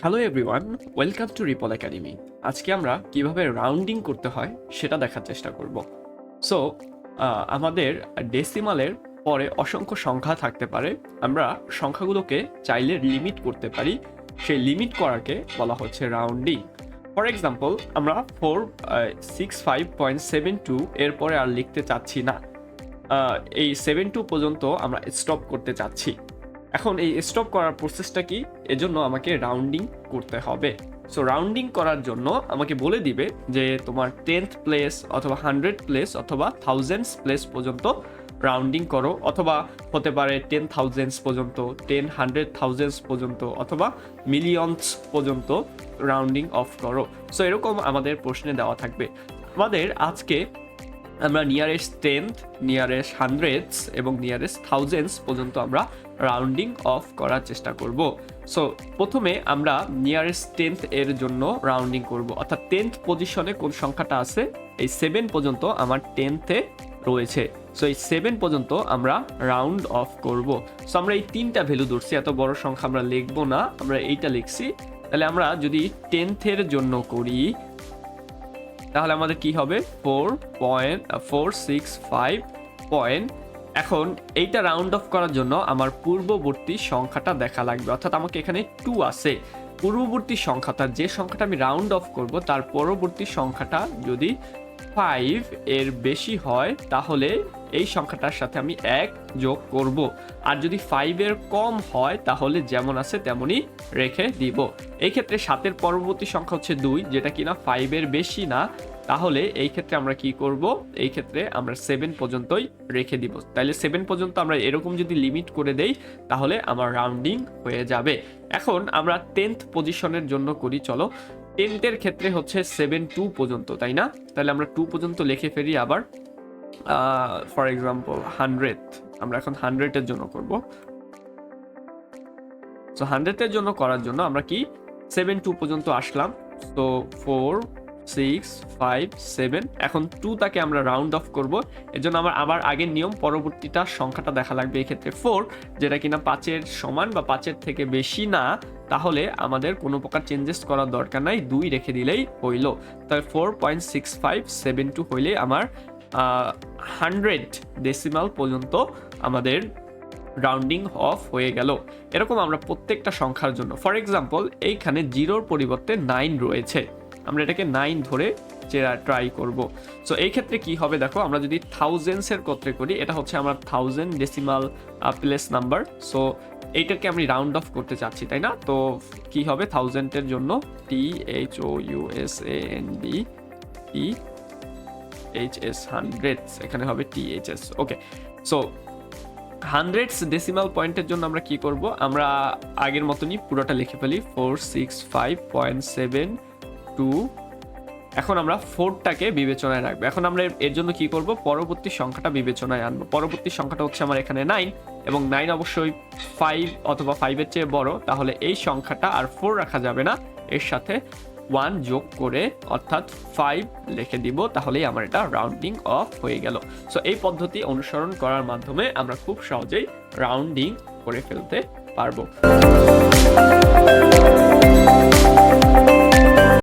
Hello everyone, welcome to ripple academy. আজকে আমরা কিভাবে রাউন্ডিং করতে হয় সেটা দেখার চেষ্টা করব। সো আমাদের ডেসিমালের পরে অসংখ্য সংখ্যা থাকতে পারে। আমরা সংখ্যাগুলোকে চাইলে লিমিট করতে পারি। সেই লিমিট করাকে বলা হচ্ছে রাউন্ডিং। ফর এক্সাম্পল, আমরা 465.72 এরপরে আর লিখতে চাচ্ছি না। এই 72 পর্যন্ত আমরা স্টপ করতে চাচ্ছি। এখন এই স্টপ করার প্রসেসটা কি? এজন্য আমাকে রাউন্ডিং করতে হবে। সো রাউন্ডিং করার জন্য আমাকে বলে দিবে যে তোমার 10th প্লেস অথবা 100 প্লেস অথবা থাউজেন্ডস প্লেস পর্যন্ত রাউন্ডিং করো, অথবা হতে পারে 10,000 পর্যন্ত, 100,000 পর্যন্ত, অথবা মিলিয়নস পর্যন্ত রাউন্ডিং অফ করো। সো এরকম আমাদের প্রশ্নে দেওয়া থাকবে। আমাদের আজকে আমরা নিয়ারেস্ট 10th, নিয়ারেস্ট 100s এবং নিয়ারেস্ট থাউজেন্ডস পর্যন্ত আমরা রাউন্ডিং অফ করার চেষ্টা করব। সো প্রথমে আমরা নিয়ারেস্ট 10th এর জন্য রাউন্ডিং করব, অর্থাৎ 10th পজিশনে কোন সংখ্যাটা আছে, এই 7 পর্যন্ত আমার 10th-এ রয়েছে। সো এই 7 পর্যন্ত আমরা রাউন্ড অফ করব। সো আমরা এই 3টা ভ্যালু ধরছি, এত বড় সংখ্যা আমরা লিখবো না, আমরা এইটা লিখছি। তাহলে আমরা যদি 10th-এর জন্য করি তাহলে আমাদের কি হবে 4.465 পয়েন্ট। এখন এইটা রাউন্ড অফ করার জন্য আমার পূর্ববর্তী সংখ্যাটা দেখা লাগবে, অর্থাৎ আমাকে এখানে 2 আছে। পূর্ববর্তী সংখ্যাটা, যে সংখ্যাটা আমি রাউন্ড অফ করব, তার পরবর্তী সংখ্যাটা যদি 5 এর বেশি হয় তাহলে এই সংখ্যাটার সাথে আমি 1 যোগ করব, আর যদি 5 এর কম হয় তাহলে যেমন আছে তেমনই রেখে দিব। এই ক্ষেত্রে 7 এর পরবর্তী সংখ্যা হচ্ছে 2, যেটা কিনা 5 এর বেশি না। তাহলে এই ক্ষেত্রে আমরা কি করব? এই ক্ষেত্রে আমরা 7 পর্যন্তই রেখে দিব। তাহলে 7 পর্যন্ত আমরা এরকম যদি লিমিট করে দেই তাহলে আমার রাউন্ডিং হয়ে যাবে। এখন আমরা 10th পজিশনের জন্য করি, চলো। 10th এর ক্ষেত্রে হচ্ছে 72 পর্যন্ত, তাই না? তাহলে আমরা 2 পর্যন্ত লিখে ফেলি আবার। ফর এক্সাম্পল 100, আমরা এখন 100 এর জন্য করব। সো 100 এর জন্য করার জন্য আমরা কি 72 পর্যন্ত আসলাম। তো 4, 6, 5, 7, এখন 2 তাকে আমরা রাউন্ড অফ করব। এর জন্য আমার আবার আগের নিয়ম, পরবর্তীটা সংখ্যাটা দেখা লাগবে। এই ক্ষেত্রে 4, যেটা কিনা 5 এর সমান বা 5 এর থেকে বেশি না, তাহলে আমাদের কোনো প্রকার চেঞ্জেস করার দরকার নাই, 2 রেখে দিলেই হইল। তাহলে 4.6572 হইলে আমার 100 ডেসিমাল পর্যন্ত আমাদের রাউন্ডিং অফ হয়ে গেল। এরকম আমরা প্রত্যেকটা সংখ্যার জন্য, ফর এক্সাম্পল এইখানে 0-র পরিবর্তে 9 রয়েছে, আমরা এটাকে 9 ধরে ট্রাই করব। সো এই ক্ষেত্রে কি হবে দেখো, আমরা যদি থাউজেন্ডসের ক্ষেত্রে করি, এটা হচ্ছে আমার 1000 ডেসিমাল প্লেস নাম্বার। সো এইটাকে আমি রাউন্ড অফ করতে চাচ্ছি, তাই না? তো কি হবে 1000-এর জন্য THOUSAND hundreds, এখানে হবে THS। ওকে, সো হান্ড্রেডস ডেসিমাল পয়েন্টের জন্য আমরা কি করব? আমরা আগের মতনই পুরোটা লিখে ফেলি 465.72। এখন আমরা 4টাকে বিবেচনায় রাখবো। এখন আমরা এর জন্য কি করব? পরবর্তী সংখ্যাটা বিবেচনায় আনবো। পরবর্তী সংখ্যাটা হচ্ছে আমার এখানে 9, এবং 9 অবশ্যই 5 অথবা 5-এর চেয়ে বড়। তাহলে এই সংখ্যাটা আর 4 রাখা যাবে না, এর সাথে 1 যোগ করে অর্থাৎ 5 লিখে দিব, তাহলেই আমার এটা রাউন্ডিং অফ হয়ে গেল। সো এই পদ্ধতি অনুসরণ করার মাধ্যমে আমরা খুব সহজেই রাউন্ডিং করে ফেলতে পারবো।